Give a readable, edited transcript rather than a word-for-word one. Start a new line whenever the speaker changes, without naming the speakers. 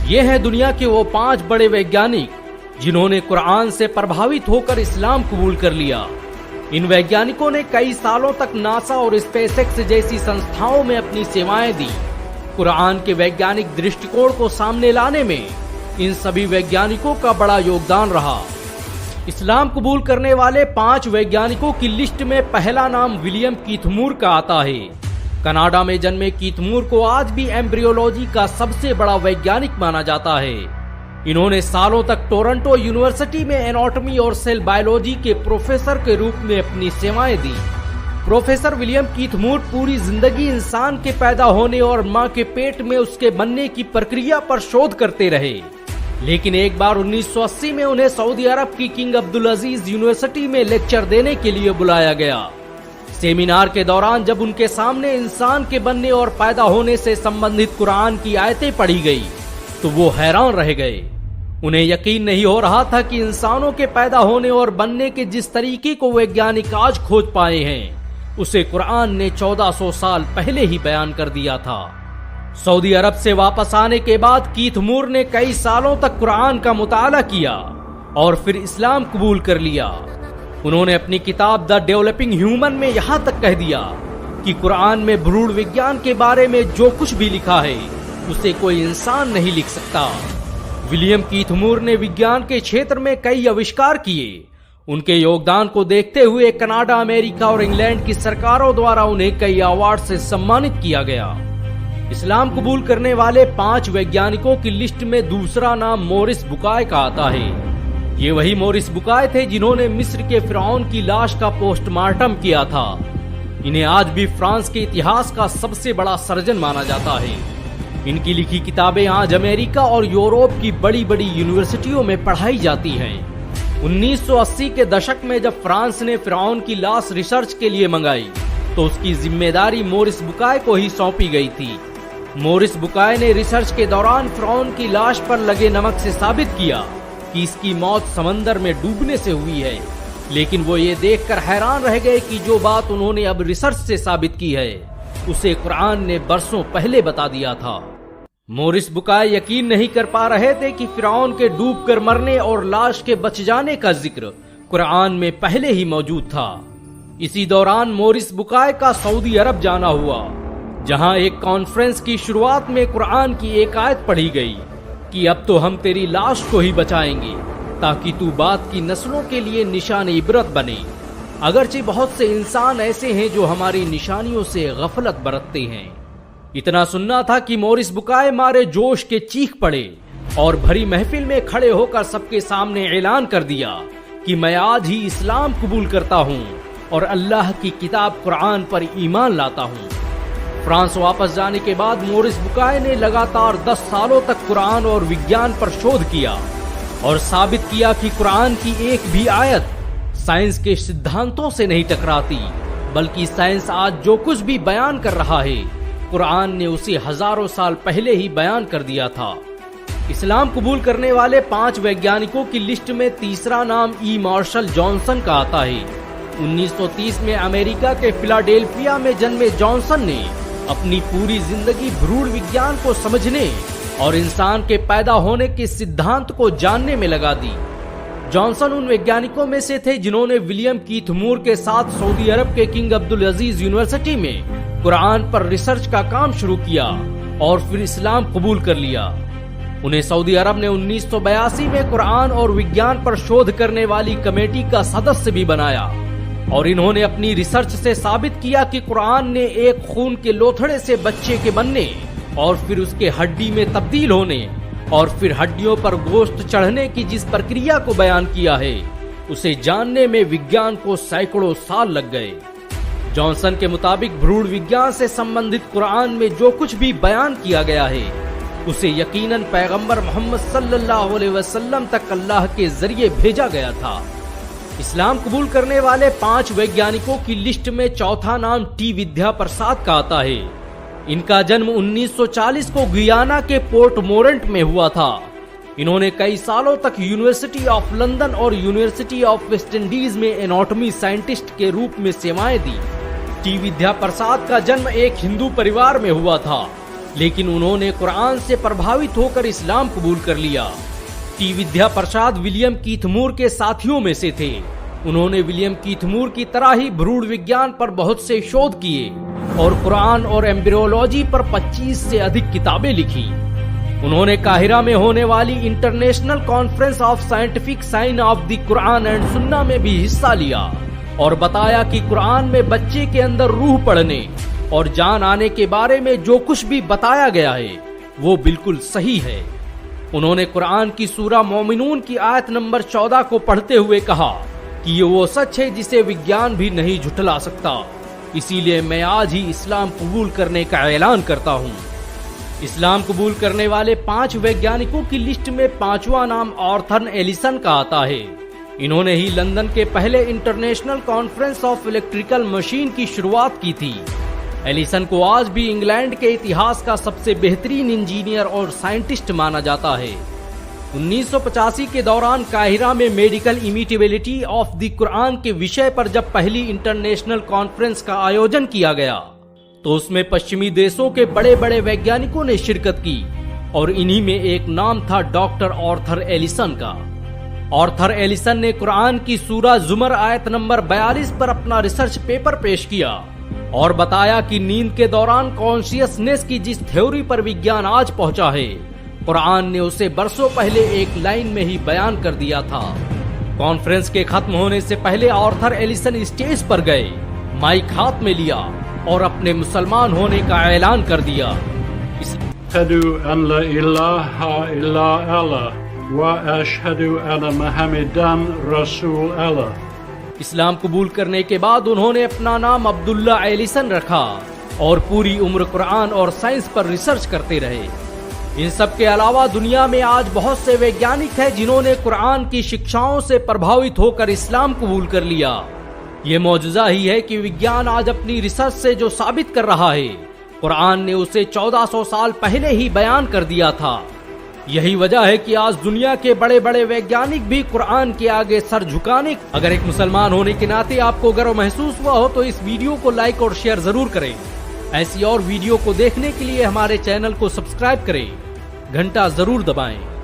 ये हैं दुनिया के वो 5 बड़े वैज्ञानिक जिन्होंने कुरान से प्रभावित होकर इस्लाम कबूल कर लिया। इन वैज्ञानिकों ने कई सालों तक नासा और स्पेसएक्स जैसी संस्थाओं में अपनी सेवाएं दी। कुरान के वैज्ञानिक दृष्टिकोण को सामने लाने में इन सभी वैज्ञानिकों का बड़ा योगदान रहा। इस्लाम कबूल करने वाले 5 वैज्ञानिकों की लिस्ट में पहला नाम विलियम कीथ मूर का आता है। कनाडा में जन्मे कीथ मूर को आज भी एम्ब्रियोलॉजी का सबसे बड़ा वैज्ञानिक माना जाता है। इन्होंने सालों तक टोरंटो यूनिवर्सिटी में एनाटॉमी और सेल बायोलॉजी के प्रोफेसर के रूप में अपनी सेवाएं दी। प्रोफेसर विलियम कीथ मूर पूरी जिंदगी इंसान के पैदा होने और मां के पेट में उसके बनने की प्रक्रिया पर शोध करते रहे। लेकिन एक बार 1980 में उन्हें सऊदी अरब की किंग अब्दुल अजीज यूनिवर्सिटी में लेक्चर देने के लिए बुलाया गया। सेमिनार के दौरान जब उनके सामने इंसान के बनने और पैदा होने से संबंधित कुरान की आयतें पढ़ी गई तो वो हैरान रह गए। उन्हें यकीन नहीं हो रहा था कि इंसानों के पैदा होने और बनने के जिस तरीके को वैज्ञानिक आज खोज पाए हैं उसे कुरान ने 1400 साल पहले ही बयान कर दिया था। सऊदी अरब से वापस आने के बाद कीथ मूर ने कई सालों तक कुरान का मुताला किया और फिर इस्लाम कबूल कर लिया। उन्होंने अपनी किताब द डेवलपिंग ह्यूमन में यहाँ तक कह दिया कि कुरान में भ्रूण विज्ञान के बारे में जो कुछ भी लिखा है उसे कोई इंसान नहीं लिख सकता। विलियम कीथ मूर ने विज्ञान के क्षेत्र में कई आविष्कार किए। उनके योगदान को देखते हुए कनाडा, अमेरिका और इंग्लैंड की सरकारों द्वारा उन्हें कई अवार्ड से सम्मानित किया गया। इस्लाम कबूल करने वाले 5 वैज्ञानिकों की लिस्ट में दूसरा नाम मोरिस बुकाय का आता है। ये वही मोरिस बुकाय थे जिन्होंने मिस्र के फिरौन की लाश का पोस्टमार्टम किया था। इन्हें आज भी फ्रांस के इतिहास का सबसे बड़ा सर्जन माना जाता है। इनकी लिखी किताबें आज अमेरिका और यूरोप की बड़ी बड़ी यूनिवर्सिटियों में पढ़ाई जाती हैं। 1980 के दशक में जब फ्रांस ने फिरौन की लाश रिसर्च के लिए मंगाई तो उसकी जिम्मेदारी मोरिस बुकाय को ही सौंपी गई थी। मोरिस बुकाय ने रिसर्च के दौरान फिरौन की लाश पर लगे नमक से साबित किया कि इसकी मौत समंदर में डूबने से हुई है। लेकिन वो ये देखकर हैरान रह गए कि जो बात उन्होंने अब रिसर्च से साबित की है उसे कुरान ने बरसों पहले बता दिया था। मोरिस बुकाय यकीन नहीं कर पा रहे थे कि फिरौन के डूबकर मरने और लाश के बच जाने का जिक्र कुरान में पहले ही मौजूद था। इसी दौरान मोरिस बुकाय का सऊदी अरब जाना हुआ, जहां एक कॉन्फ्रेंस की शुरुआत में कुरान की एक आयत पढ़ी गई कि अब तो हम तेरी लाश को ही बचाएंगे ताकि तू बाद की नस्लों के लिए निशान इबरत बने। अगरचे बहुत से इंसान ऐसे हैं जो हमारी निशानियों से गफलत बरतते हैं। इतना सुनना था कि मोरिस बुकाय मारे जोश के चीख पड़े और भरी महफिल में खड़े होकर सबके सामने ऐलान कर दिया कि मैं आज ही इस्लाम कबूल करता हूँ और अल्लाह की किताब कुरान पर ईमान लाता हूँ। फ्रांस वापस जाने के बाद मोरिस बुकाय ने लगातार 10 सालों तक कुरान और विज्ञान पर शोध किया और साबित किया कि कुरान की एक भी आयत साइंस के सिद्धांतों से नहीं टकराती, बल्कि साइंस आज जो कुछ भी बयान कर रहा है कुरान ने उसे हजारों साल पहले ही बयान कर दिया था। इस्लाम कबूल करने वाले 5 वैज्ञानिकों की लिस्ट में तीसरा नाम ई मार्शल जॉनसन का आता है। 1930 में अमेरिका के फिलाडेल्फिया में जन्मे जॉनसन ने अपनी पूरी जिंदगी भ्रूण विज्ञान को समझने और इंसान के पैदा होने के सिद्धांत को जानने में लगा दी। जॉनसन उन वैज्ञानिकों में से थे जिन्होंने विलियम कीथ मूर के साथ सऊदी अरब के किंग अब्दुल अजीज यूनिवर्सिटी में कुरान पर रिसर्च का काम शुरू किया और फिर इस्लाम कबूल कर लिया। उन्हें सऊदी अरब ने 1982 में कुरान और विज्ञान पर शोध करने वाली कमेटी का सदस्य भी बनाया और इन्होंने अपनी रिसर्च से साबित किया कि कुरान ने एक खून के लोथड़े से बच्चे के बनने और फिर उसके हड्डी में तब्दील होने और फिर हड्डियों पर गोश्त चढ़ने की जिस प्रक्रिया को बयान किया है उसे जानने में विज्ञान को सैकड़ों साल लग गए। जॉनसन के मुताबिक भ्रूण विज्ञान से संबंधित कुरान में जो कुछ भी बयान किया गया है उसे यकीनन पैगंबर मोहम्मद सल्लल्लाहु अलैहि वसल्लम तक अल्लाह के जरिए भेजा गया था। इस्लाम कबूल करने वाले 5 वैज्ञानिकों की लिस्ट में चौथा नाम टी विद्या प्रसाद का आता है। इनका जन्म 1940 को गुयाना के पोर्ट मोरेंट में हुआ था। इन्होंने कई सालों तक यूनिवर्सिटी ऑफ लंदन और यूनिवर्सिटी ऑफ वेस्ट इंडीज में एनाटॉमी साइंटिस्ट के रूप में सेवाएं दी। टी विद्या प्रसाद का जन्म एक हिंदू परिवार में हुआ था। लेकिन उन्होंने कुरान से प्रभावित होकर इस्लाम कबूल कर लिया। टी विद्या प्रसाद विलियम कीथ मूर के साथियों में से थे। उन्होंने विलियम कीथ मूर की तरह ही भ्रूण विज्ञान पर बहुत से शोध किए और कुरान और एम्ब्रियोलॉजी पर 25 से अधिक किताबें लिखी। उन्होंने काहिरा में होने वाली international conference of scientific sign of the Quran and Sunnah में भी हिस्सा लिया और बताया कि कुरान में बच्चे के अंदर रूह पढ़ने और जान आने के बारे में जो कुछ भी बताया गया है वो बिल्कुल सही है। उन्होंने कुरान की सूरा मोमिनून की आयत नंबर 14 को पढ़ते हुए कहा कि ये वो सच है जिसे विज्ञान भी नहीं झुठला सकता, इसीलिए मैं आज ही इस्लाम कबूल करने का ऐलान करता हूँ। इस्लाम कबूल करने वाले 5 वैज्ञानिकों की लिस्ट में 5वां नाम आर्थर एलिसन का आता है। इन्होंने ही लंदन के पहले international conference of electrical machine की शुरुआत की थी। एलिसन को आज भी इंग्लैंड के इतिहास का सबसे बेहतरीन इंजीनियर और साइंटिस्ट माना जाता है। 1985 के दौरान काहिरा में मेडिकल इमिटेबिलिटी ऑफ द कुरान के विषय पर जब पहली इंटरनेशनल कॉन्फ्रेंस का आयोजन किया गया तो उसमें पश्चिमी देशों के बड़े बड़े वैज्ञानिकों ने शिरकत की और इन्हीं में एक नाम था डॉक्टर आर्थर एलिसन का। आर्थर एलिसन ने कुरान की सूरा जुमर आयत नंबर 42 पर अपना रिसर्च पेपर पेश किया और बताया कि नींद के दौरान कॉन्शियसनेस की जिस थ्योरी पर विज्ञान आज पहुंचा है, कुरान ने उसे बरसों पहले एक लाइन में ही बयान कर दिया था। कॉन्फ्रेंस के खत्म होने से पहले आर्थर एलिसन स्टेज पर गए, माइक हाथ में लिया और अपने मुसलमान होने का ऐलान कर दिया।
अशहदु अन ला इलाहा इल्ला अल्लाह व अशहदु अन्न मुहम्मदन रसूल अल्लाह।
इस्लाम कबूल करने के बाद उन्होंने अपना नाम अब्दुल्ला एलिसन रखा और पूरी उम्र कुरान और साइंस पर रिसर्च करते रहे। इन सब के अलावा दुनिया में आज बहुत से वैज्ञानिक हैं जिन्होंने कुरान की शिक्षाओं से प्रभावित होकर इस्लाम कबूल कर लिया। ये मौजूदा ही है कि विज्ञान आज अपनी रिसर्च से जो साबित कर रहा है, कुरान ने उसे 1400 साल पहले ही बयान कर दिया था। यही वजह है कि आज दुनिया के बड़े बड़े वैज्ञानिक भी कुरान के आगे सर झुकाने। अगर एक मुसलमान होने के नाते आपको गर्व महसूस हुआ हो तो इस वीडियो को लाइक और शेयर जरूर करें। ऐसी और वीडियो को देखने के लिए हमारे चैनल को सब्सक्राइब करें, घंटा जरूर दबाएं।